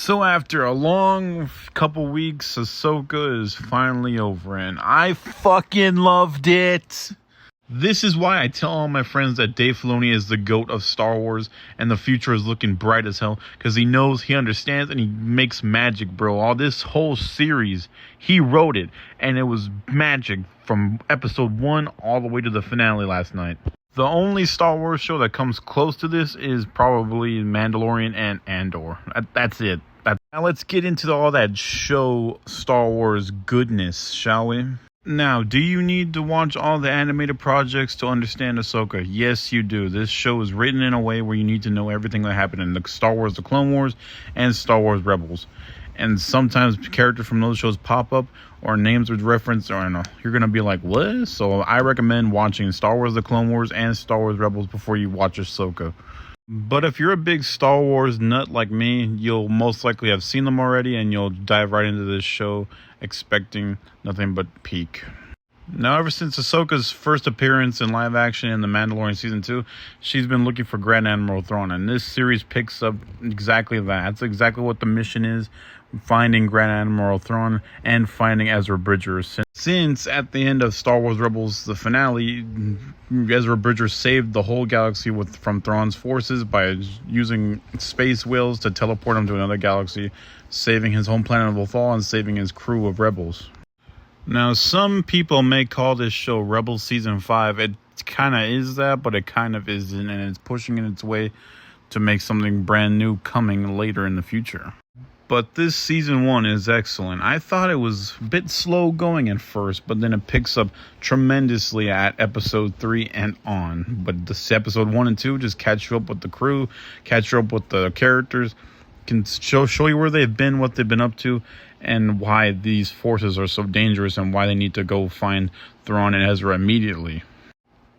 So after a long couple weeks, Ahsoka is finally over, and I fucking loved it. This is why I tell all my friends that Dave Filoni is the GOAT of Star Wars, and the future is looking bright as hell, because he knows, he understands, and he makes magic, bro. All this whole series, he wrote it, and it was magic from episode 1 all the way to the finale last night. The only Star Wars show that comes close to this is probably Mandalorian and Andor. That's it. Now let's get into all that show Star Wars goodness, shall we? Now, do you need to watch all the animated projects to understand Ahsoka? Yes, you do. This show is written in a way where you need to know everything that happened in the Star Wars The Clone Wars and Star Wars Rebels. And sometimes characters from those shows pop up, or names with reference, or you're going to be like, what? So I recommend watching Star Wars The Clone Wars and Star Wars Rebels before you watch Ahsoka. But if you're a big Star Wars nut like me, you'll most likely have seen them already, and you'll dive right into this show expecting nothing but peak. Now, ever since Ahsoka's first appearance in live action in The Mandalorian Season 2, she's been looking for Grand Admiral Thrawn, and this series picks up exactly that. That's exactly what the mission is, finding Grand Admiral Thrawn and finding Ezra Bridger. Since at the end of Star Wars Rebels, the finale, Ezra Bridger saved the whole galaxy from Thrawn's forces by using space whales to teleport him to another galaxy, saving his home planet of Lothal and saving his crew of rebels. Now, some people may call this show Rebels Season 5. It kind of is that, but it kind of isn't, and it's pushing in its way to make something brand new coming later in the future. But this Season 1 is excellent. I thought it was a bit slow going at first, but then it picks up tremendously at Episode 3 and on. But this Episode 1 and 2 just catch you up with the crew, catch you up with the characters, can show you where they've been, what they've been up to, and why these forces are so dangerous and why they need to go find Thrawn and Ezra immediately.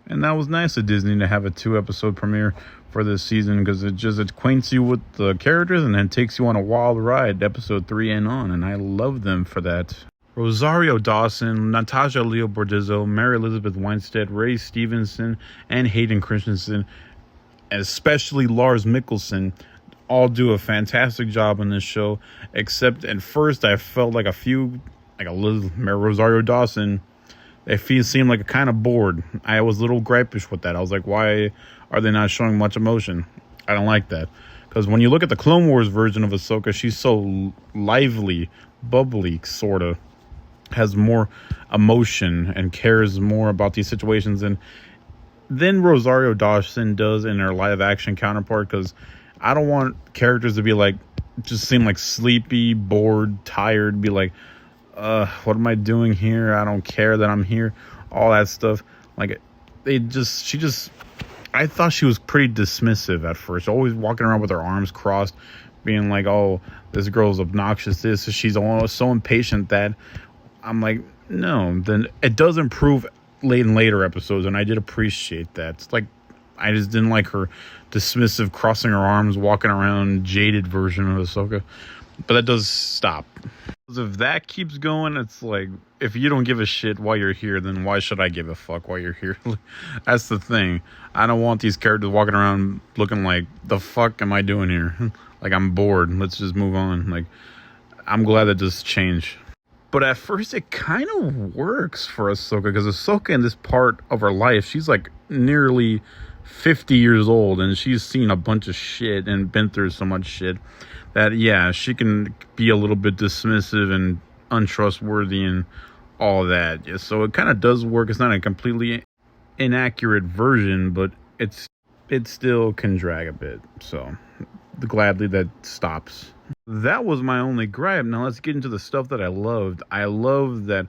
And that was nice of Disney to have a 2-episode premiere for this season, because it just acquaints you with the characters and then takes you on a wild ride, Episode 3 and on, and I love them for that. Rosario Dawson, Natasha Leo Bordizzo, Mary Elizabeth Winstead, Ray Stevenson, and Hayden Christensen, especially Lars Mikkelsen, all do a fantastic job in this show, except at first I felt like a little Rosario Dawson, seemed like a kind of bored. I was a little gripish with that. I was like, why are they not showing much emotion? I don't like that. Because when you look at the Clone Wars version of Ahsoka, she's so lively, bubbly, sort of. Has more emotion and cares more about these situations than Rosario Dawson does in her live-action counterpart. Because I don't want characters to be like, just seem like sleepy, bored, tired, be like, what am I doing here? I don't care that I'm here. All that stuff. Like, I thought she was pretty dismissive at first. Always walking around with her arms crossed, being like, oh, this girl's obnoxious. She's so impatient that I'm like, no. Then it does improve in later episodes, and I did appreciate that. It's like, I just didn't like her dismissive, crossing her arms, walking around, jaded version of Ahsoka. But that does stop. If that keeps going, it's like, if you don't give a shit while you're here, then why should I give a fuck while you're here? That's the thing. I don't want these characters walking around looking like, the fuck am I doing here? Like, I'm bored. Let's just move on. Like, I'm glad that this changed. But at first, it kind of works for Ahsoka, because Ahsoka in this part of her life, she's like nearly 50 years old, and she's seen a bunch of shit and been through so much shit that, yeah, she can be a little bit dismissive and untrustworthy and all that. Yeah, so it kind of does work. It's not a completely inaccurate version, but it still can drag a bit. So gladly that stops. That was my only gripe. Now let's get into the stuff that I loved. I love that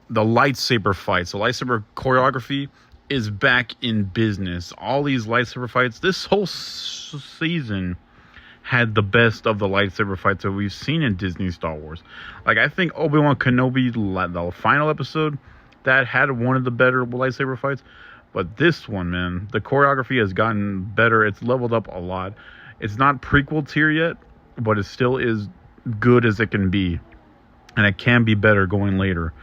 the lightsaber fights, the lightsaber choreography is back in business. All these lightsaber fights, this whole season had the best of the lightsaber fights that we've seen in Disney Star Wars. Like, I think Obi-Wan Kenobi, the final episode, that had one of the better lightsaber fights. But this one, man, the choreography has gotten better. It's leveled up a lot. It's not prequel tier yet, but it still is good as it can be. And it can be better going later.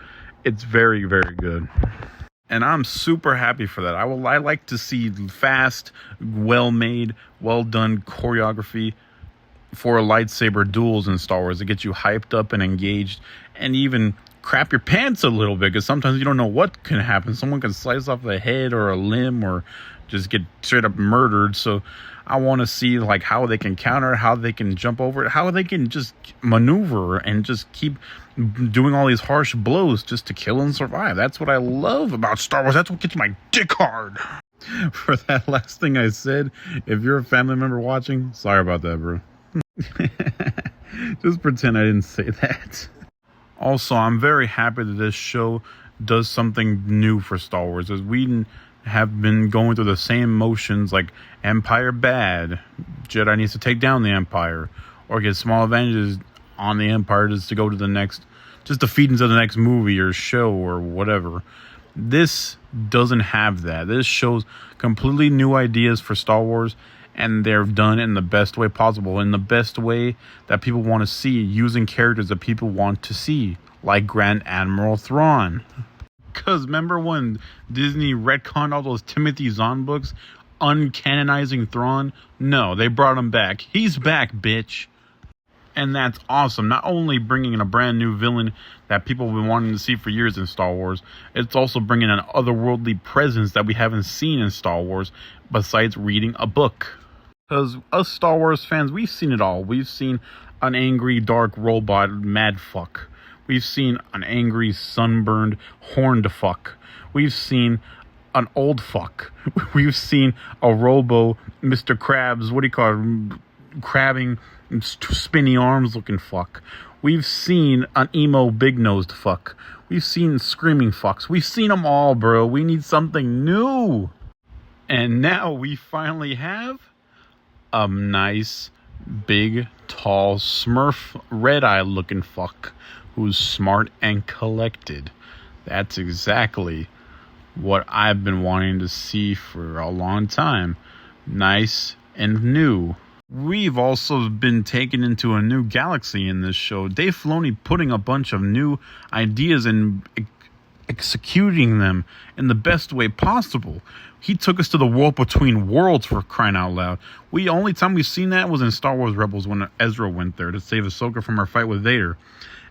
It's very, very good. And I'm super happy for that. I like to see fast, well-made, well-done choreography for lightsaber duels in Star Wars to get you hyped up and engaged, and even crap your pants a little bit, because sometimes you don't know what can happen. Someone can slice off a head or a limb or just get straight up murdered. So I want to see like how they can counter, how they can jump over it, how they can just maneuver and just keep doing all these harsh blows just to kill and survive. That's what I love about Star Wars. That's what gets my dick hard. For that last thing I said, if you're a family member watching, sorry about that, bro. Just pretend I didn't say that. Also, I'm very happy that this show does something new for Star Wars, as we have been going through the same motions like Empire bad, Jedi needs to take down the Empire, or get small advantages on the Empire just to go to the next, just to feed into the next movie or show or whatever. This doesn't have that. This shows completely new ideas for Star Wars, and they're done in the best way possible, in the best way that people want to see, using characters that people want to see, like Grand Admiral Thrawn. Because remember when Disney retconned all those Timothy Zahn books, uncanonizing Thrawn? No, they brought him back. He's back, bitch. And that's awesome. Not only bringing in a brand new villain that people have been wanting to see for years in Star Wars, it's also bringing an otherworldly presence that we haven't seen in Star Wars besides reading a book. Because us Star Wars fans, we've seen it all. We've seen an angry, dark robot mad fuck. We've seen an angry, sunburned, horned fuck. We've seen an old fuck. We've seen a robo Mr. Krabs, what do you call it? Crabbing, spinny arms looking fuck. We've seen an emo big-nosed fuck. We've seen screaming fucks. We've seen them all, bro. We need something new. And now we finally have a nice, big, tall, Smurf, red-eye looking fuck who's smart and collected. That's exactly what I've been wanting to see for a long time. Nice and new. We've also been taken into a new galaxy in this show. Dave Filoni putting a bunch of new ideas and executing them in the best way possible. He took us to the world between worlds, for crying out loud. Only time we've seen that was in Star Wars Rebels when Ezra went there to save Ahsoka from her fight with Vader.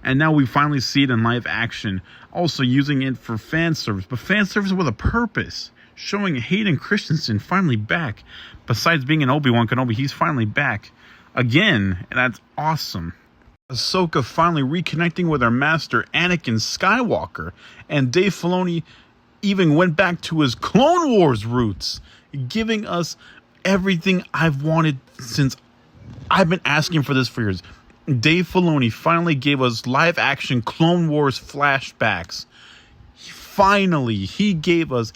And now we finally see it in live action, also using it for fan service, but fan service with a purpose. Showing Hayden Christensen finally back. Besides being an Obi-Wan Kenobi, he's finally back again, and that's awesome. Ahsoka finally reconnecting with her master, Anakin Skywalker, and Dave Filoni even went back to his Clone Wars roots, giving us everything I've wanted since I've been asking for this for years. Dave Filoni finally gave us live-action Clone Wars flashbacks. Finally, he gave us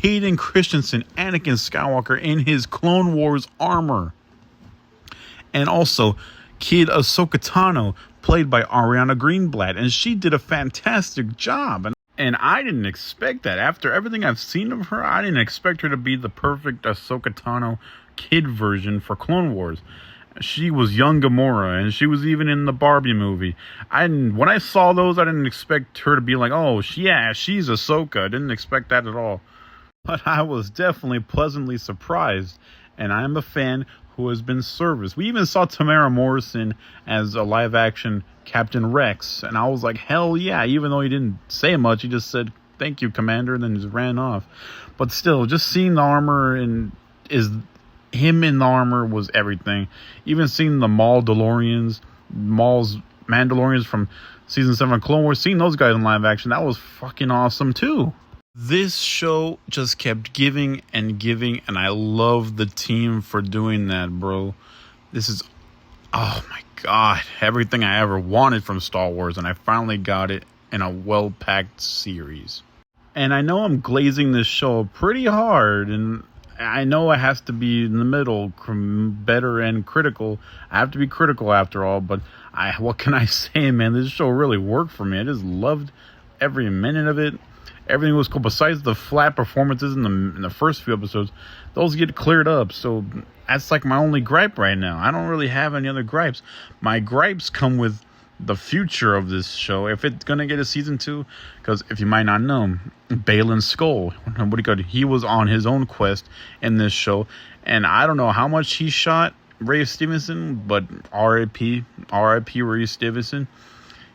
Hayden Christensen, Anakin Skywalker, in his Clone Wars armor. And also, Kid Ahsoka Tano, played by Ariana Greenblatt, and she did a fantastic job. And I didn't expect that. After everything I've seen of her, I didn't expect her to be the perfect Ahsoka Tano kid version for Clone Wars. She was young Gamora, and she was even in the Barbie movie. When I saw those, I didn't expect her to be like, oh, yeah, she's Ahsoka. I didn't expect that at all. But I was definitely pleasantly surprised, and I'm a fan who has been serviced. We even saw Tamara Morrison as a live-action Captain Rex, and I was like, hell yeah, even though he didn't say much, he just said, thank you, Commander, and then just ran off. But still, just seeing the armor him in the armor was everything. Even seeing the Maul's Mandalorians from Season 7 of Clone Wars, seeing those guys in live action, that was fucking awesome too. This show just kept giving and giving, and I love the team for doing that, bro. This is, oh my god, everything I ever wanted from Star Wars, and I finally got it in a well-packed series. And I know I'm glazing this show pretty hard, and I know it has to be in the middle, better and critical. I have to be critical after all, but what can I say, man? This show really worked for me. I just loved every minute of it. Everything was cool. Besides the flat performances in the first few episodes, those get cleared up. So that's like my only gripe right now. I don't really have any other gripes. My gripes come with the future of this show, if it's gonna get a season 2, because if you might not know, Baylan Skoll, he was on his own quest in this show, and I don't know how much he shot Ray Stevenson, but R.I.P. Ray Stevenson.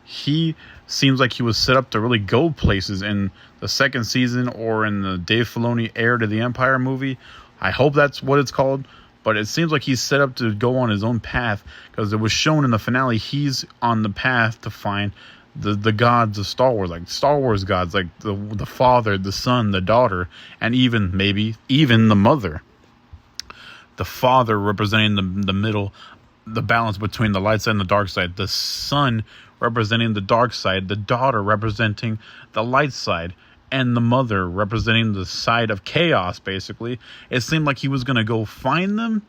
He seems like he was set up to really go places in the second season or in the Dave Filoni Heir to the Empire movie. I hope that's what it's called. But it seems like he's set up to go on his own path, because it was shown in the finale he's on the path to find the gods of Star Wars, like Star Wars gods, like the father, the son, the daughter, and maybe even the mother. The father representing the middle, the balance between the light side and the dark side. The son representing the dark side. The daughter representing the light side. And the mother representing the side of chaos, basically. It seemed like he was going to go find them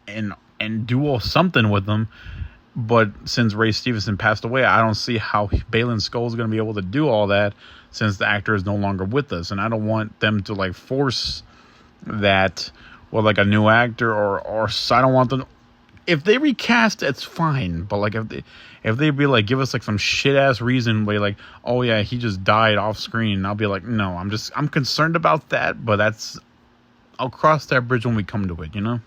and do something with them. But since Ray Stevenson passed away, I don't see how Baylan Skoll is going to be able to do all that, since the actor is no longer with us. And I don't want them to like force that with like a new actor, or I don't want them. If they recast, it's fine. But like if they be like, give us like some shit ass reason where like, oh yeah, he just died off screen, I'll be like, no, I'm concerned about that. But I'll cross that bridge when we come to it, you know?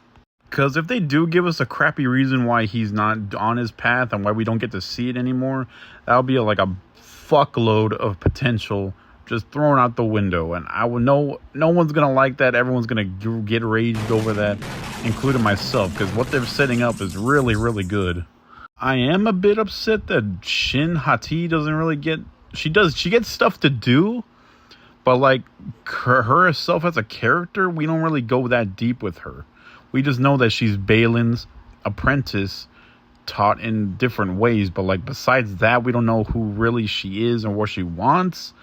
Because if they do give us a crappy reason why he's not on his path and why we don't get to see it anymore, that'll be like a fuckload of potential just thrown out the window. And I will know no one's gonna like that. Everyone's gonna get raged over that, including myself, because what they're setting up is really, really good. I am a bit upset that Shin Hati doesn't really get. She gets stuff to do, but like her herself as a character, we don't really go that deep with her. We just know that she's Baylan's apprentice, taught in different ways. But like besides that, we don't know who really she is and what she wants.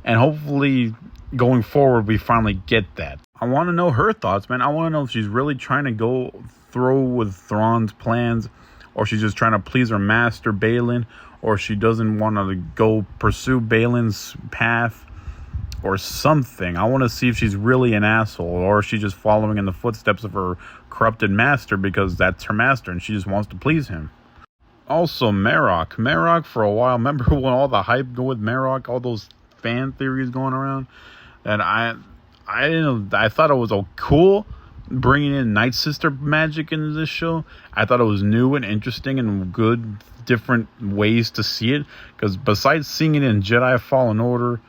And hopefully going forward, we finally get that. I want to know her thoughts, man. I want to know if she's really trying to go through with Thrawn's plans, or she's just trying to please her master, Baylan, or she doesn't want to go pursue Baylan's path or something. I want to see if she's really an asshole, or if she's just following in the footsteps of her corrupted master because that's her master and she just wants to please him. Also, Marok for a while. Remember when all the hype go with Marok, all those fan theories going around? And I thought it was cool bringing in Night Sister magic into this show. I thought it was new and interesting and good, different ways to see it. Because besides seeing it in Jedi Fallen Order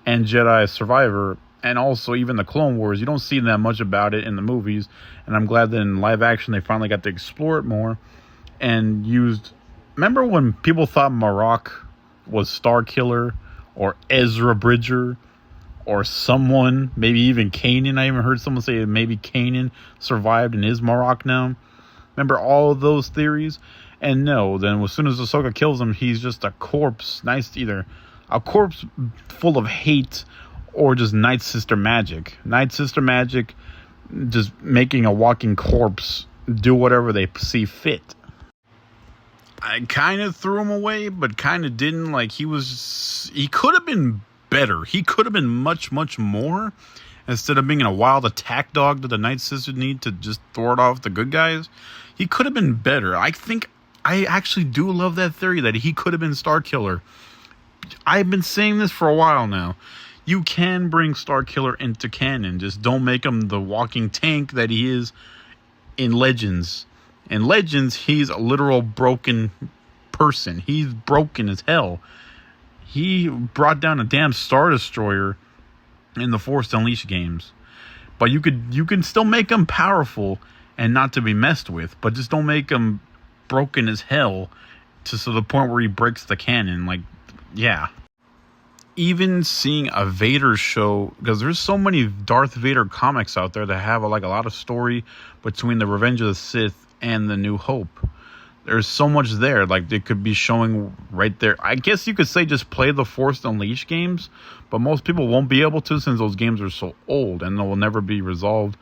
and Jedi Survivor, and also even the Clone Wars, you don't see that much about it in the movies. And I'm glad that in live action they finally got to explore it more and used. Remember when people thought Marok was Starkiller or Ezra Bridger or someone, maybe even Kanan? I even heard someone say maybe Kanan survived and is Marok now. Remember all of those theories? And no, then as soon as Ahsoka kills him, he's just a corpse. Either a corpse full of hate or just Night Sister magic. Night Sister magic, just making a walking corpse do whatever they see fit. I kind of threw him away, but kind of didn't. Like, he could have been better. He could have been much, much more. Instead of being a wild attack dog that the Night Sisters need to just throw it off the good guys, he could have been better. I think I actually do love that theory that he could have been Starkiller. I've been saying this for a while now. You can bring Starkiller into canon. Just don't make him the walking tank that he is in Legends. In Legends, he's a literal broken person. He's broken as hell. He brought down a damn Star Destroyer in the Force Unleashed games. But you can still make him powerful and not to be messed with. But just don't make him broken as hell to the point where he breaks the canon. Like, yeah. Even seeing a Vader show, because there's so many Darth Vader comics out there that have a lot of story between the Revenge of the Sith and the New Hope. There's so much there. Like, they could be showing right there. I guess you could say just play the Force Unleashed games, but most people won't be able to since those games are so old and they will never be resolved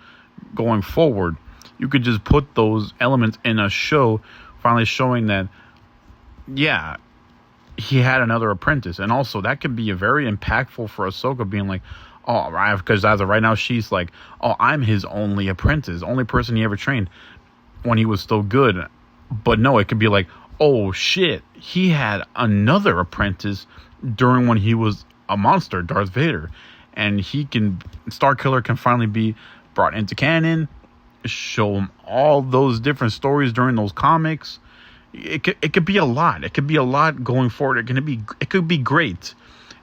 going forward. You could just put those elements in a show, finally showing that, yeah, he had another apprentice. And also, that could be a very impactful for Ahsoka, being like, oh, because as of right now, she's like, oh, I'm his only apprentice, only person he ever trained when he was still good. But no, it could be like, oh shit, he had another apprentice during when he was a monster, Darth Vader. And Starkiller can finally be brought into canon. show him all those different stories during those comics. It could be a lot. It could be a lot going forward. It could be great.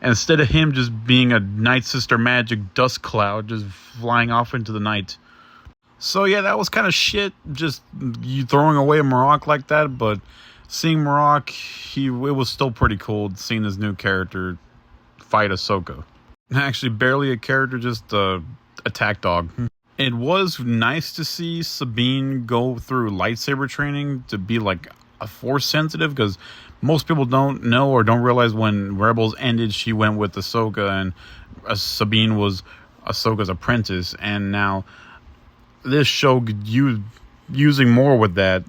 Instead of him just being a Night Sister magic dust cloud just flying off into the night. So yeah, that was kind of shit, just you throwing away a Marok like that, but seeing Marok, it was still pretty cool seeing this new character fight Ahsoka. Actually, barely a character, just a attack dog. It was nice to see Sabine go through lightsaber training to be like a force sensitive, because most people don't know or don't realize when Rebels ended, she went with Ahsoka and Sabine was Ahsoka's apprentice, and now this show using more with that,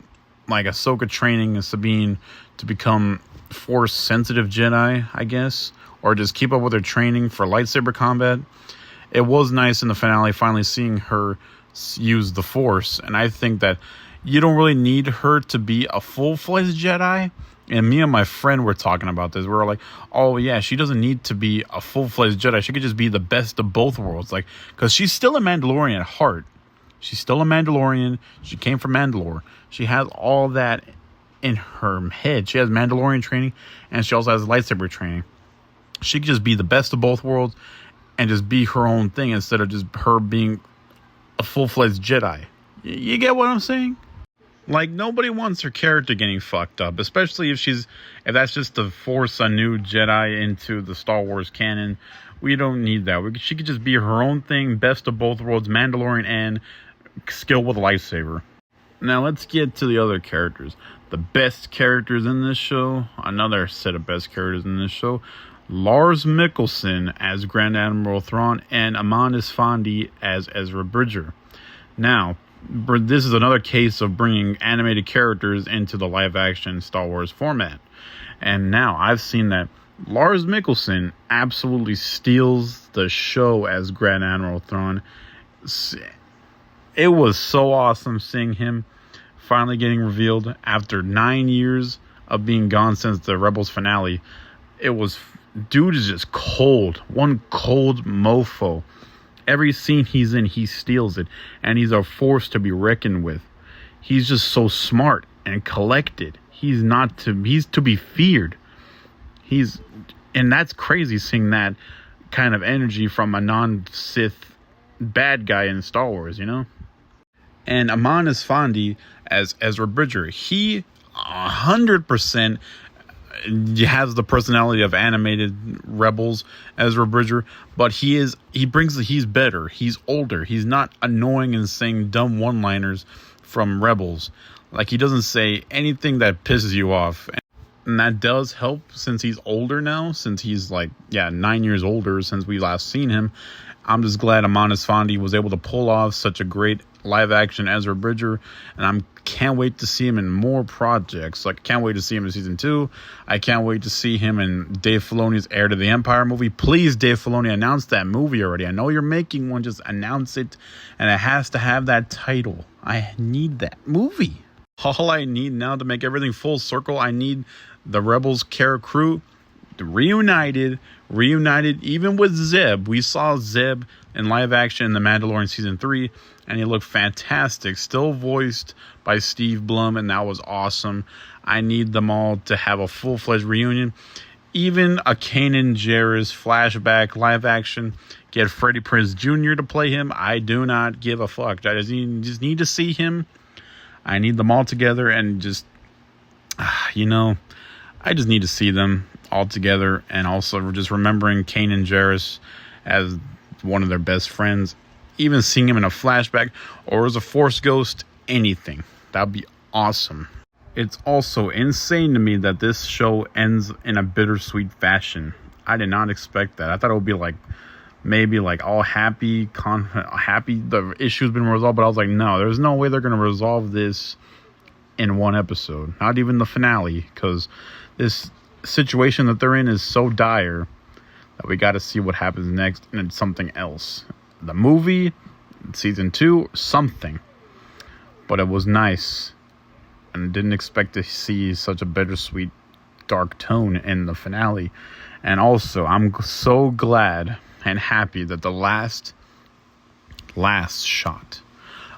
like Ahsoka training Sabine to become force sensitive Jedi, I guess, or just keep up with her training for lightsaber combat. It was nice in the finale finally seeing her use the force, and I think that you don't really need her to be a full-fledged Jedi. And me and my friend were talking about this. We were like, oh yeah, she doesn't need to be a full-fledged Jedi. She could just be the best of both worlds. Like, because she's still a Mandalorian at heart. She's still a Mandalorian. She came from Mandalore. She has all that in her head. She has Mandalorian training, and she also has lightsaber training. She could just be the best of both worlds and just be her own thing instead of just her being a full-fledged Jedi. You get what I'm saying? Like, nobody wants her character getting fucked up, especially if that's just to force a new Jedi into the Star Wars canon. We don't need that. She could just be her own thing, best of both worlds, Mandalorian and skill with a lightsaber. Now let's get to the other characters. The best characters in this show, another set of best characters in this show, Lars Mikkelsen as Grand Admiral Thrawn and Amon Esfandi as Ezra Bridger. Now, this is another case of bringing animated characters into the live-action Star Wars format. And now I've seen that Lars Mikkelsen absolutely steals the show as Grand Admiral Thrawn. It was so awesome seeing him finally getting revealed after 9 years of being gone since the Rebels finale. Dude is just cold. One cold mofo. Every scene he's in, he steals it. And he's a force to be reckoned with. He's just so smart and collected. He's to be feared. And that's crazy seeing that kind of energy from a non-Sith bad guy in Star Wars, you know? And Amon Esfandi as Ezra Bridger, he 100% has the personality of animated Rebels Ezra Bridger, but he's better. He's older. He's not annoying and saying dumb one-liners from Rebels. Like, he doesn't say anything that pisses you off. And that does help since he's older now, since he's 9 years older since we last seen him. I'm just glad Amon Esfandi was able to pull off such a great live-action Ezra Bridger, and I can't wait to see him in more projects. Like, I can't wait to see him in Season 2. I can't wait to see him in Dave Filoni's Heir to the Empire movie. Please, Dave Filoni, announce that movie already. I know you're making one. Just announce it, and it has to have that title. I need that movie. All I need now to make everything full circle, I need the Rebels crew reunited even with Zeb. We saw Zeb in live action in The Mandalorian Season 3, and he looked fantastic, still voiced by Steve Blum, and that was awesome. I need them all to have a full-fledged reunion. Even a Kanan Jarrus flashback live action, get Freddie Prinze Jr. to play him. I do not give a fuck. I just need to see him. I need them all together, and just, I just need to see them all together, and also just remembering Kanan Jarrus as one of their best friends, even seeing him in a flashback or as a Force ghost, anything. That'd be awesome. It's also insane to me that this show ends in a bittersweet fashion. I did not expect that. I thought it would be maybe all happy, the issue's been resolved, but I was like, no, there's no way they're going to resolve this in one episode. Not even the finale, because this situation that they're in is so dire that we got to see what happens next, and it's something else. The movie, Season 2, something. But it was nice, and didn't expect to see such a bittersweet, dark tone in the finale. And also, I'm so glad and happy that the last shot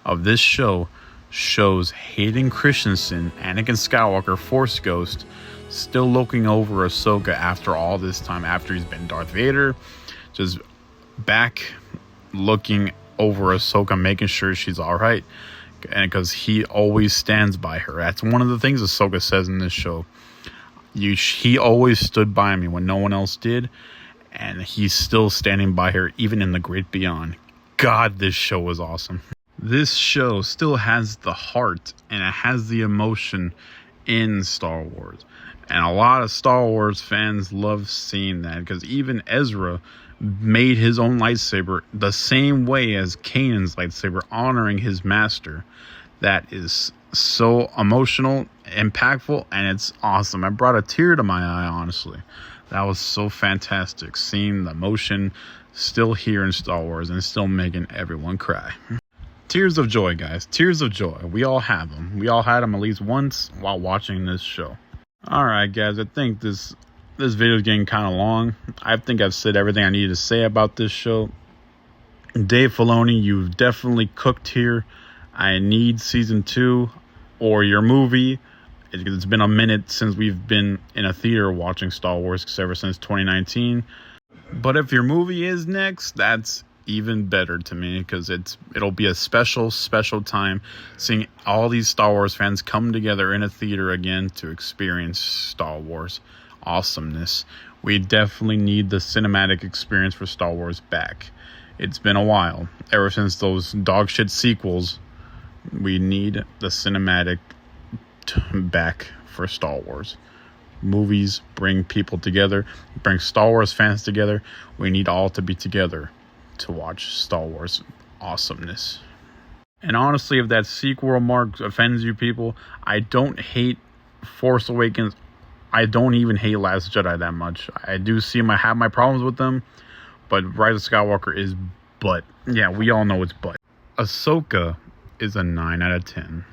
of this show shows Hayden Christensen, Anakin Skywalker, Force Ghost, still looking over Ahsoka after all this time, after he's been Darth Vader, just back looking over Ahsoka, making sure she's all right, and because he always stands by her. That's one of the things Ahsoka says in this show. He always stood by me when no one else did, and he's still standing by her even in the great beyond. God, this show was awesome. This show still has the heart and it has the emotion in Star Wars. And a lot of Star Wars fans love seeing that, because even Ezra made his own lightsaber the same way as Kanan's lightsaber, honoring his master. That is so emotional, impactful, and it's awesome. I brought a tear to my eye, honestly. That was so fantastic, seeing the emotion still here in Star Wars and still making everyone cry. Tears of joy, guys. Tears of joy. We all have them. We all had them at least once while watching this show. Alright, guys. I think this video is getting kind of long. I think I've said everything I needed to say about this show. Dave Filoni, you've definitely cooked here. I need season 2 or your movie. It's been a minute since we've been in a theater watching Star Wars, ever since 2019. But if your movie is next, that's even better to me, because it'll be a special time seeing all these Star Wars fans come together in a theater again to experience Star Wars awesomeness. We definitely need the cinematic experience for Star Wars back. It's been a while, ever since those dog shit sequels. We need the cinematic back for Star Wars. Movies bring people together, bring Star Wars fans together. We need all to be together to watch Star Wars awesomeness. And honestly, if that sequel remark offends you people, I don't hate Force Awakens. I don't even hate Last Jedi that much. I do have my problems with them, but Rise of Skywalker is butt. Yeah, we all know it's butt. Ahsoka is a 9 out of 10.